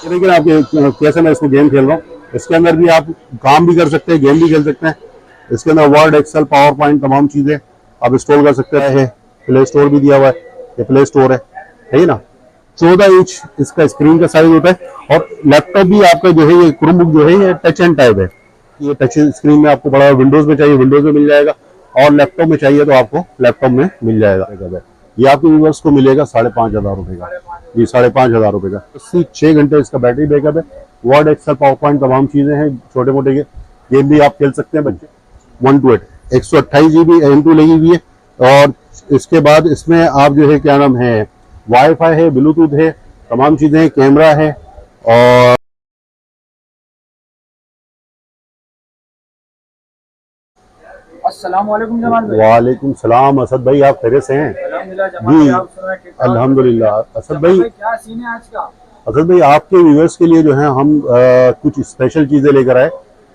ये देखिए आप कैसे मैं इसको गेम खेल रहा हूँ। इसके अंदर भी आप काम भी कर सकते हैं, गेम भी खेल सकते हैं। इसके अंदर वर्ड, एक्सेल, पावर पॉइंट तमाम चीज़ें आप इंस्टॉल कर सकते हैं। प्ले स्टोर भी दिया हुआ है, ये प्ले स्टोर है ना। 14 इंच इसका स्क्रीन का साइज होता है और लैपटॉप भी आपका जो है ये क्रोमबुक जो है ये टच एंड टाइप है। ये टच स्क्रीन में आपको बड़ा विंडोज में चाहिए विंडोज में मिल जाएगा, और लैपटॉप में चाहिए तो आपको लैपटॉप में मिल जाएगा। ये आपके व्यूवर्स को मिलेगा 5,500 रुपए का। जी 5,500 रुपए का। 6 घंटे इसका बैटरी बैकअप है। वर्ड, एक्सेल, पावर पॉइंट तमाम चीजें हैं। छोटे मोटे गेम भी आप खेल सकते हैं बच्चे। 128 128 GB M2 लगी हुई है। और इसके बाद इसमें आप जो है क्या नाम है, वाईफाई है, ब्लूटूथ है, तमाम चीजें हैं, कैमरा है। और अस्सलाम वालेकुम जमाल भाई। वालेकुम सलाम असद भाई, आप खैरियत से हैं? अल्हम्दुलिल्लाह जमाल भाई, जी आप सुनाए ठीक ठाक? अल्हम्दुलिल्लाह। असद जमाल भाई, भाई क्या सीन है आज का? असद भाई आपके व्यूअर्स के लिए जो है हम कुछ स्पेशल चीज़ें लेकर आए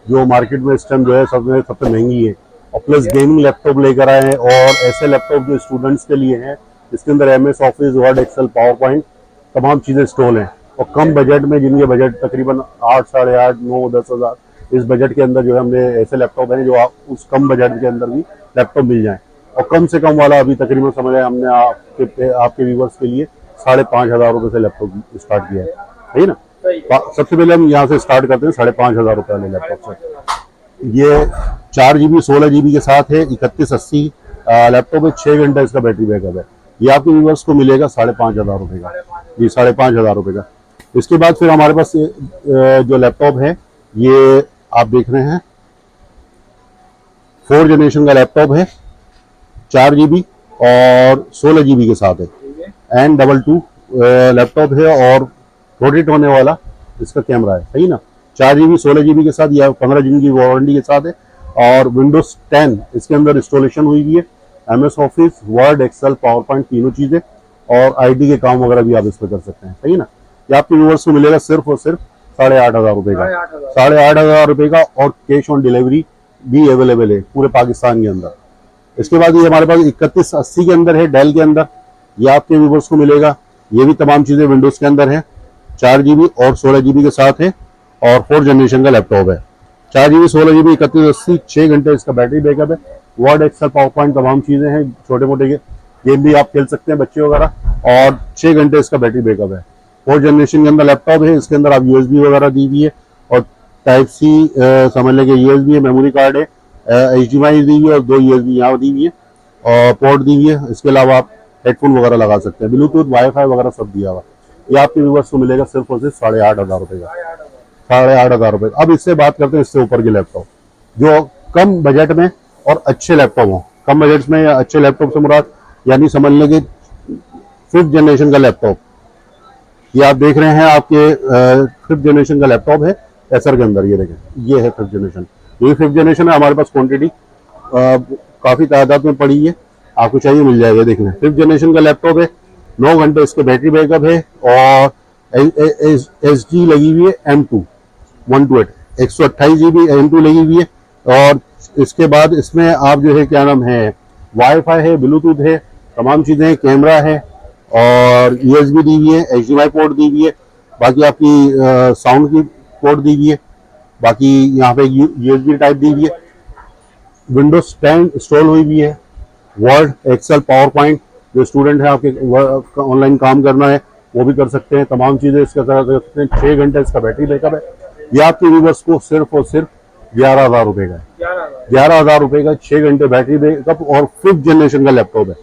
जो मार्केट में इस टाइम जो है सबसे महंगी है। और प्लस गेमिंग लैपटॉप लेकर आए हैं, और ऐसे लैपटॉप जो स्टूडेंट्स के लिए हैं इसके अंदर MS office, word, excel, power point तमाम चीज़ें इंस्टॉल हैं। और कम बजट में, जिनके बजट तकरीबन 8, 8.5, 9, 10,000 इस बजट के अंदर जो है हमने ऐसे लैपटॉप हैं जो आप उस कम बजट के अंदर भी लैपटॉप मिल जाए। और कम से कम वाला अभी तकरीबन समझ आए हमने आपके व्यूवर्स के लिए 5,500 रुपये से लैपटॉप स्टार्ट किया है ना। सबसे पहले हम यहाँ से स्टार्ट करते हैं 5,500 रुपये वाले लैपटॉप से। ये 4 GB 16 GB के साथ है, 3180 लैपटॉप है। 6 घंटा इसका बैटरी बैकअप है। ये आपके व्यूवर्स को मिलेगा 5,500 रुपये का। जी 5,500 रुपये का। इसके बाद फिर हमारे पास जो लैपटॉप है ये आप देख रहे हैं 4 जनरेशन का लैपटॉप है। 4 GB और 16 GB के साथ है। N22 लैपटॉप है और रोटेट होने वाला इसका कैमरा है, सही ना। 4 GB 16 GB के साथ, या 15 दिन की वारंटी के साथ है। और विंडोज 10 इसके अंदर इंस्टॉलेशन हुई हुई है। MS office, word, excel, power point तीनों चीज़ें, और IT के काम वगैरह भी आप इस पर कर सकते हैं, सही ना। ये आपके व्यूअर्स को मिलेगा सिर्फ और सिर्फ 8,500 रुपये का। 8,500 रुपये का। और कैश ऑन डिलीवरी भी अवेलेबल है पूरे पाकिस्तान के अंदर। इसके बाद ये हमारे पास 3180 के अंदर है, डेल के अंदर। ये आपके व्यूवर्स को मिलेगा। ये भी तमाम चीज़ें विंडोज़ के अंदर है। 4 GB और 16 GB के साथ है, और 4 जनरेशन का लैपटॉप है। 4 GB 16 GB 3180, 6 घंटे इसका बैटरी बैकअप है। वर्ड, एक्सेल, पावर पॉइंट तमाम चीज़ें हैं। छोटे मोटे गेम भी आप खेल सकते हैं बच्चे वगैरह। और 6 घंटे इसका बैटरी बैकअप है। 4 जनरेशन के अंदर लैपटॉप है। इसके अंदर आप USB वगैरह दी हुई है, और Type-C समझ लेंगे USB है, मेमोरी कार्ड है, HDMI दी हुई है, और 2 USB यहाँ दी हुई है, और पोर्ट दी हुई है। इसके अलावा आप हेडफोन वगैरह लगा सकते हैं, ब्लूटूथ, वाईफाई वगैरह सब दिया हुआ। ये आपके व्यूवर्स को मिलेगा सिर्फ और सिर्फ 8,500 रुपये का। 8,500 रुपये। अब इससे बात करते हैं इससे ऊपर के लैपटॉप जो कम बजट में और अच्छे लैपटॉप हों। कम बजट में या अच्छे लैपटॉप से मुराद यानी समझ लेंगे 5th जनरेशन का लैपटॉप। ये आप देख रहे हैं आपके 5th जनरेशन का लैपटॉप है एसर के अंदर। ये देखें, ये है 5th जनरेशन। ये 5th जनरेशन है। हमारे पास क्वांटिटी काफ़ी तादाद में पड़ी है, आपको चाहिए मिल जाएगा। देखना 5th जनरेशन का लैपटॉप है। 9 घंटे इसके बैटरी बैकअप है, और SD लगी हुई है M2 128 128 GB M2 लगी हुई है। और इसके बाद इसमें आप जो है क्या नाम है, वाईफाई है, ब्लूटूथ है, तमाम चीज़ें हैं, कैमरा है, और USB दी हुई है, HDMI पोर्ट दी हुई है। बाकी आपकी साउंड की पोर्ट दी हुई है। बाकी यहाँ पे USB टाइप दी हुई है। विंडोज 10 इंस्टॉल हुई हुई है। वर्ड, एक्सेल, पावर पॉइंट जो स्टूडेंट है आपके ऑनलाइन काम करना है वो भी कर सकते हैं। तमाम चीज़ें इसका कर सकते हैं। 6 घंटे इसका बैटरी बैकअप है। ये आपके व्यूवर्स को सिर्फ और सिर्फ 11,000 रुपये का है। 11,000 रुपये का 6 घंटे बैटरी बैकअप, और 5th जनरेशन का लैपटॉप है।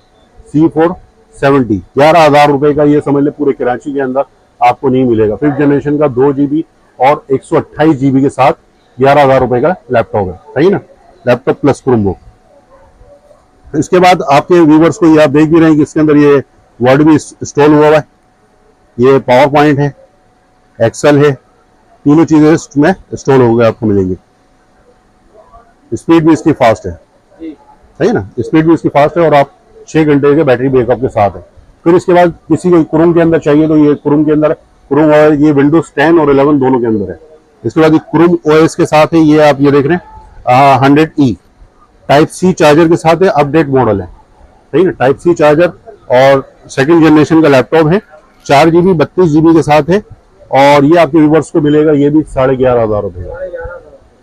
C470 11,000 रुपये का। ये समझ ले पूरे कराची के अंदर आपको नहीं मिलेगा। 5th जनरेशन का 2 GB और 128 GB के साथ 11,000 रुपये का लैपटॉप है, सही ना। Laptop plus Chromebook. इसके बाद आपके व्यूवर्स को ये आप देख भी रहे हैं कि इसके अंदर ये वर्ड भी इंस्टॉल हुआ है, ये पावर पॉइंट है, एक्सेल है, तीनों चीज़ें इसमें इंस्टॉल हो गए आपको मिलेंगी। स्पीड भी इसकी फास्ट है, सही ना। स्पीड भी इसकी फास्ट है, और आप 6 घंटे के बैटरी बैकअप के साथ है। फिर इसके बाद किसी को क्रोम के अंदर चाहिए तो ये क्रोम के अंदर, क्रोम और ये विंडोज 10 और 11 दोनों के अंदर है। इसके बाद क्रोम OS के साथ है। ये आप ये देख रहे हैं 100E Type-C चार्जर के साथ है। अपडेट मॉडल है, सही ना। Type-C चार्जर, और 2nd जनरेशन का लैपटॉप है। 4 GB 32 GB के साथ है। और ये आपके व्यूवर्स को मिलेगा, ये भी 11,500 रुपये का,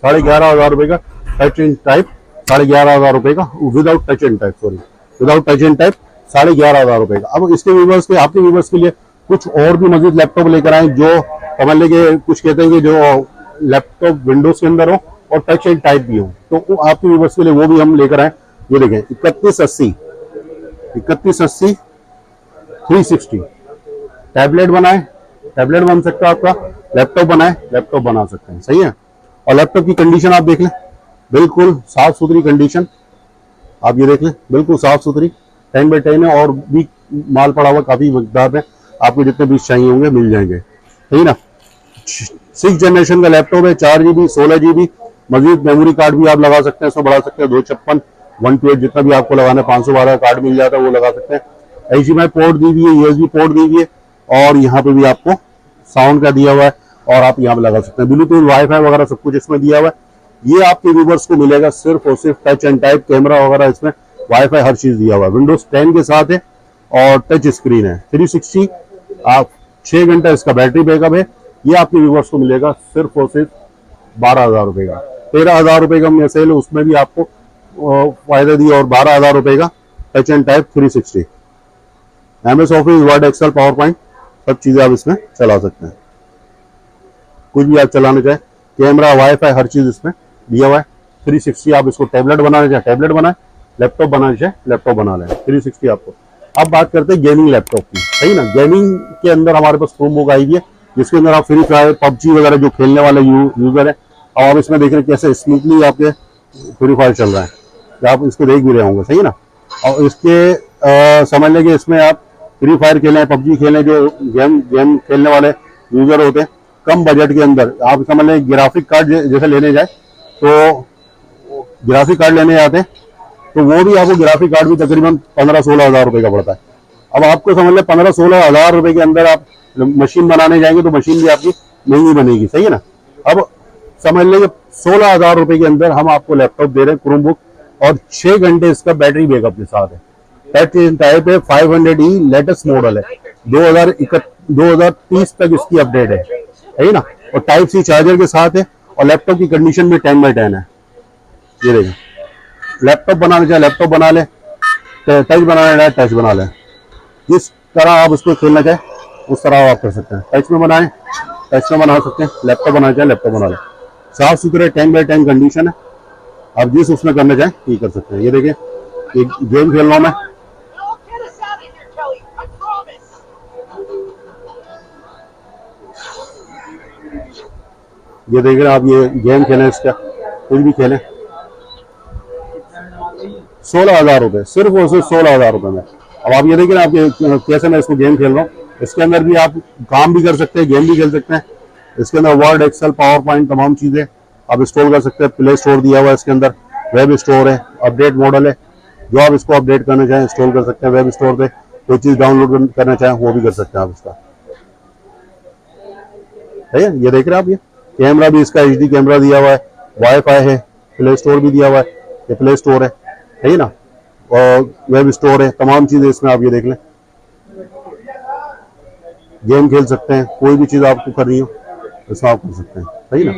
11,500 रुपये का टच एंड टाइप, 11,500 रुपये का without touch and type, sorry without touch and type 11,500 रुपये का। अब इसके व्यूवर्स के, आपके व्यूवर्स के लिए कुछ और भी मजीद लैपटॉप लेकर आए जो समझ लेंगे, कुछ कहते हैं कि जो लैपटॉप विंडोज के अंदर हो और टच एंड टाइप भी हो, तो आपके व्यूवर्स के लिए वो भी हम लेकर आए। ये देखें 3180 360 टैबलेट बनाए, टैबलेट बन सकता है आपका, लैपटॉप बनाए, लैपटॉप बना सकते हैं, सही है। और लैपटॉप की कंडीशन आप देख लें, बिल्कुल साफ सुथरी कंडीशन, आप ये देख लें, बिल्कुल साफ सुथरी 10x10 है, और भी माल पड़ा हुआ काफी मकदार में, आपको जितने पीस चाहिए होंगे मिल जाएंगे, सही ना। 6th जनरेशन का लैपटॉप है, 4GB 16GB, मजीद मेमोरी कार्ड भी आप लगा सकते हैं, इसमें बढ़ा सकते हैं, 256 128 जितना भी आपको लगाना है, 512 कार्ड मिल जाता है, वो लगा सकते हैं। HDMI पोर्ट दी हुई है, USB पोर्ट दी हुई है, और यहाँ पे भी आपको साउंड का दिया हुआ है, और आप यहाँ पे लगा सकते हैं, ब्लूटूथ वाईफाई वगैरह सब कुछ इसमें दिया हुआ है। ये आपके व्यूवर्स को मिलेगा सिर्फ और सिर्फ टच एंड टाइप, कैमरा वगैरह इसमें, वाईफाई हर चीज दिया हुआ है, विंडोज 10 के साथ है, और टच स्क्रीन है, 360, आप 6 घंटा इसका बैटरी बैकअप है। ये आपके व्यूवर्स को मिलेगा सिर्फ और सिर्फ 12,000 रुपए का। 13,000 रुपए का मैं सेल, उसमें भी आपको फायदा दिया, और 12,000 रुपए का touch and type 360, MS office, word, excel, power point सब चीजें आप इसमें चला सकते हैं, कुछ भी आप चलाना चाहे, कैमरा, वाईफाई हर चीज इसमें दिया हुआ है। 360 आप इसको टैबलेट बनाना चाहे टैबलेट बनाए, लैपटॉप बनाना चाहे लैपटॉप बना लें, 360 आपको। अब बात करते हैं गेमिंग लैपटॉप की, सही ना। गेमिंग के अंदर हमारे पास क्रोमबुक आई है, जिसके अंदर आप फ्री फायर, पबजी वगैरह जो खेलने वाले यूजर है, और आप इसमें देख रहे हैं कैसे स्मूथली आपके फ्री फायर चल रहा है, आप इसको देख भी रहे होंगे, सही ना। और इसके समझ लेंगे इसमें आप फ्री फायर खेलें, पबजी खेलें, जो गेम खेलने वाले यूजर होते हैं, कम बजट के अंदर आप समझ लें, ग्राफिक कार्ड जैसे लेने जाए तो ग्राफिक कार्ड लेने जाते हैं, तो वो भी आपको ग्राफिक कार्ड भी तकरीबन 15-16 हज़ार रुपए का पड़ता है। अब आपको समझ लें 15-16 हज़ार रुपए के अंदर आप मशीन बनाने जाएंगे तो मशीन भी आपकी महंगी बनेगी, सही है ना। अब समझ लेंगे 16,000 रुपए के अंदर हम आपको लैपटॉप दे रहे हैं क्रोमबुक, और 6 घंटे इसका बैटरी बैकअप के साथ है, टच टाइप है, 500E लेटेस्ट मॉडल है, 2030 तक इसकी अपडेट है ना। और टाइप सी चार्जर के साथ है, और लैपटॉप की कंडीशन भी 10x10 है। ये देखिए, लैपटॉप बनाना चाहे लैपटॉप बना ले, टच बनाना चाहे टच बना ले, जिस तरह आप उसको खेलना चाहे उस तरह आप कर सकते हैं। टच में बनाए, टच में बना सकते हैं, लैपटॉप बनाना चाहे लैपटॉप बना ले, साफ सुथरे 10x10 कंडीशन है, आप जिस उसमें करना चाहे ये कर सकते हैं। ये देखिए, एक गेम खेल रहा हूं मैं, ये देख रहे हैं आप, ये गेम खेलें, इसका कुछ भी खेलें, 16,000 रुपए, सिर्फ और सिर्फ 16,000 रुपए में। अब आप ये देखिए ना, आप कैसे मैं इसको गेम खेल रहा हूँ, इसके अंदर भी आप काम भी कर सकते हैं, गेम भी खेल सकते हैं। इसके अंदर वर्ड, एक्सेल, पावर पॉइंट तमाम चीजें आप इंस्टॉल कर सकते हैं, प्ले स्टोर दिया हुआ है इसके अंदर, वेब स्टोर है, अपडेट मॉडल है, जो आप इसको अपडेट करना चाहें इंस्टॉल कर सकते हैं वेब स्टोर पे, कोई चीज डाउनलोड करना चाहें वो भी कर सकते हैं आप इसका, है। ये देख रहे हैं आप, ये कैमरा भी इसका HD कैमरा दिया हुआ है, वाईफाई है, प्ले स्टोर भी दिया हुआ है, ये प्ले स्टोर है ना, और वेब स्टोर है, तमाम चीजें इसमें आप ये देख लें, गेम खेल सकते हैं, कोई भी चीज आपको करनी हो इसमें आप कर सकते हैं, सही ना।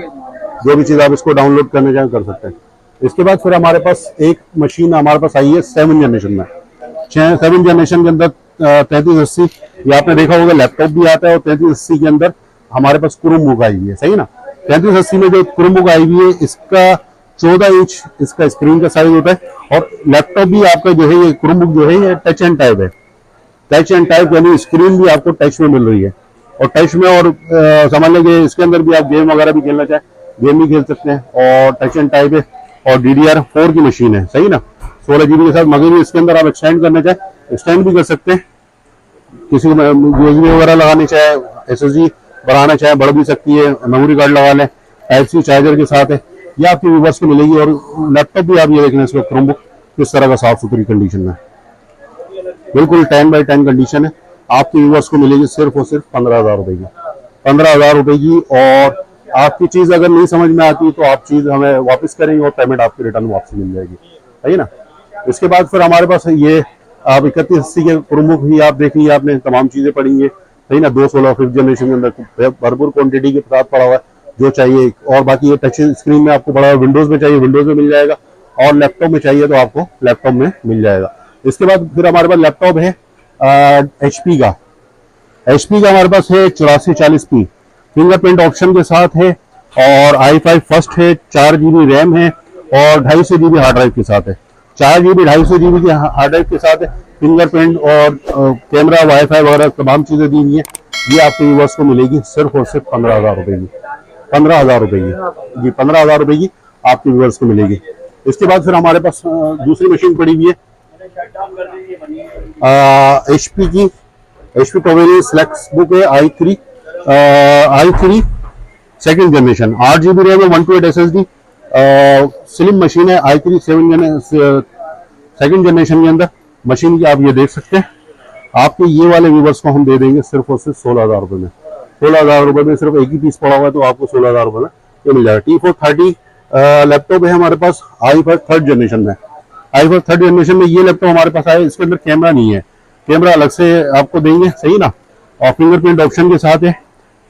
जो भी चीज आप इसको डाउनलोड करने चाहें कर सकते हैं। इसके बाद फिर हमारे पास एक मशीन हमारे पास आई है 7 जनरेशन में, 7 जनरेशन के अंदर 3380, ये आपने देखा होगा लैपटॉप भी आता है, और 3380 के अंदर हमारे पास क्रोमबुक आई हुई है, सही ना। 3380 में जो क्रोमबुक आई हुई है, इसका 14 इंच इसका स्क्रीन का साइज होता है, और लैपटॉप भी आपका जो है, ये क्रोमबुक जो है ये टच एंड टाइप है, टच एंड टाइप यानी स्क्रीन भी आपको टच में मिल रही है, और टच में, और समझ लेंगे इसके अंदर भी आप गेम वगैरह भी खेलना चाहे गेम भी खेल सकते हैं, और टच एंड टाइप है, और DDR4 की मशीन है, सही ना, 16 GB के साथ। मगर भी इसके अंदर आप एक्सटेंड करना चाहे एक्सटेंड भी कर सकते हैं, किसी को USB वगैरह लगानी चाहे, SSD बढ़ाना चाहे बढ़ भी सकती है, मेमोरी कार्ड लगा लें, Type-C चार्जर के साथ है, ये आपकी व्यूवर्स को मिलेगी। और लैपटॉप भी आप ये देख लें, इसका क्रोमबुक किस तरह का साफ सुथरी कंडीशन में, बिल्कुल 10x10 कंडीशन है, आपकी व्यूवर्स को मिलेगी सिर्फ और सिर्फ 15,000 रुपए की, 15,000 रुपए की। और आपकी चीज अगर नहीं समझ में आती तो आप चीज हमें वापस करेंगे, और पेमेंट आपकी रिटर्न वापस मिल जाएगी, है ना। इसके बाद फिर हमारे पास ये आप 3180 के क्रोमबुक ही आप देख लीजिए, आपने तमाम चीजें पढ़ी है, सही ना। 216 5th जनरेशन के अंदर भरपूर क्वांटिटी के साथ पड़ा हुआ है, जो चाहिए। और बाकी ये टच स्क्रीन में आपको पड़ा हुआ है, विंडोज में चाहिए विंडोज में मिल जाएगा, और लैपटॉप में चाहिए तो आपको लैपटॉप में मिल जाएगा। इसके बाद फिर हमारे पास लैपटॉप है HP का। HP का हमारे पास है 8440p, फिंगरप्रिंट ऑप्शन के साथ है, और i5 फर्स्ट है, 4 GB रैम है, और 250 GB हार्ड ड्राइव के साथ है। 4 GB 250 GB की हार्ड ड्राइव के साथ है, फिंगरप्रिंट और कैमरा वाईफाई वगैरह तमाम चीजें दी हुई है। ये आपके व्यूअर्स को मिलेगी सिर्फ और सिर्फ 15,000 रुपए की। 15,000 रुपए की जी, 15,000 रुपए की आपके व्यूअर्स को मिलेगी। इसके बाद फिर हमारे पास दूसरी मशीन पड़ी हुई है HP की। HP पवेलियन फ्लेक्स बुक है i3 second generation, 8 GB RAM है, 128 SSD, स्लिम मशीन है। i3 सेकंड जनरेशन के अंदर मशीन की आप ये देख सकते हैं। आपके ये वाले व्यूवर्स को हम दे देंगे सिर्फ और सिर्फ 16,000 रुपए में। 16,000 रुपए में सिर्फ एक ही पीस पड़ा हुआ है, तो आपको 16,000 रुपए में ये मिल जाएगा। T430 लैपटॉप है हमारे पास i5 थर्ड जनरेशन में। i5 थर्ड जनरेशन में ये लैपटॉप हमारे पास आया, इसके अंदर कैमरा नहीं है, कैमरा अलग से आपको देंगे, सही ना। और फिंगरप्रिंट ऑप्शन के साथ है,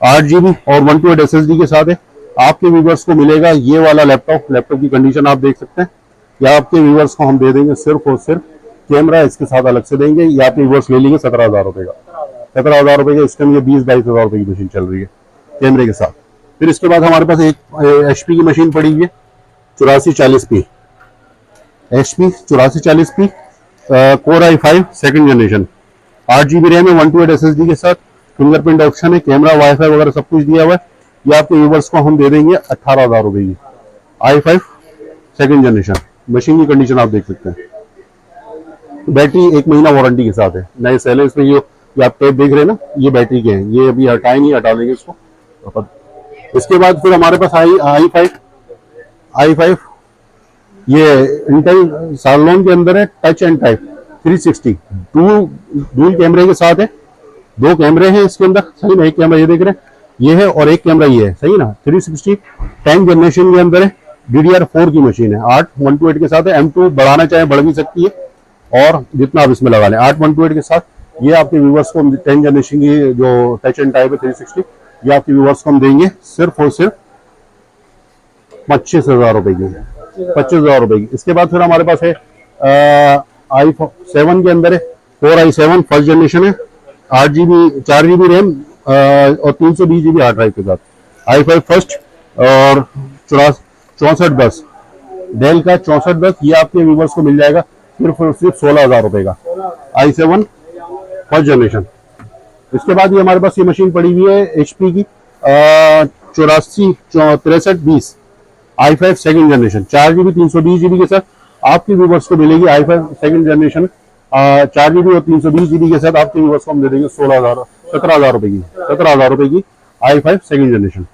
8 GB और 128 SSD के साथ है। आपके व्यूवर्स को मिलेगा ये वाला लैपटॉप। लैपटॉप की कंडीशन आप देख सकते हैं। या आपके व्यूवर्स को हम दे देंगे सिर्फ और सिर्फ कैमरा इसके साथ अलग से देंगे, या आपके व्यूवर्स ले लेंगे 17,000 रुपए का। 17,000 रुपए का इस टाइम ये 20-22,000 रुपए की मशीन चल रही है कैमरे के साथ। फिर इसके बाद हमारे पास एक HP की मशीन पड़ी हुई है 8440p। HP 8440p Core i5 second generation, 8 GB RAM है, 128 SSD के साथ, फिंगरप्रिंट ऑप्शन है, कैमरा वाईफाई वगैरह सब कुछ दिया हुआ है। ये आपके व्यूवर्स को हम दे देंगे 18,000 रुपए की। i5 सेकंड जनरेशन मशीन की कंडीशन आप देख सकते हैं। बैटरी 1 महीना वारंटी के साथ है, नए सेल है इसमें। ये आप टेप देख रहे हैं ना, ये बैटरी के हैं, ये अभी हटाए नहीं, हटा देंगे इसको। इसके बाद फिर हमारे पास i5 ये इंटेल सालोन के अंदर है, टच एंड टाइप 360 डुअल कैमरे के साथ है। 2 कैमरे हैं इसके अंदर, सही ना। एक कैमरा ये देख रहे हैं, ये है, और एक कैमरा ये है, सही ना। 360 10 जनरेशन के अंदर है, DDR4 की मशीन है, 8 128 के साथ है। M2 बढ़ाना चाहे बढ़ भी सकती है, और जितना आप इसमें लगा लें। 8 128 के साथ ये आपके व्यूवर्स को 10 जनरेशन की जो टच एंड टाइप है 360, ये आपके व्यूवर्स को हम देंगे सिर्फ और सिर्फ 25,000 रुपए की। 25,000 रुपए की। इसके बाद फिर हमारे पास है i7 के अंदर है, Core i7 फर्स्ट जनरेशन है, 4 GB रैम और 320 GB हार्ड ड्राइव के साथ। i5 फर्स्ट और 6410 डेल का 6410, ये आपके व्यूवर्स को मिल जाएगा सिर्फ और सिर्फ 16,000 रुपए का। i7 first generation. इसके बाद ये हमारे पास ये मशीन पड़ी हुई है HP की 6320 i5 second generation, 4 GB 320 GB के साथ आपके व्यूवर्स को मिलेगी। i5 सेकंड जनरेशन 4 GB और 320 GB के साथ आपके व्यूवर्स को हम दे देंगे 17,000 रुपए की। 17,000 रुपए की i5 सेकंड जनरेशन।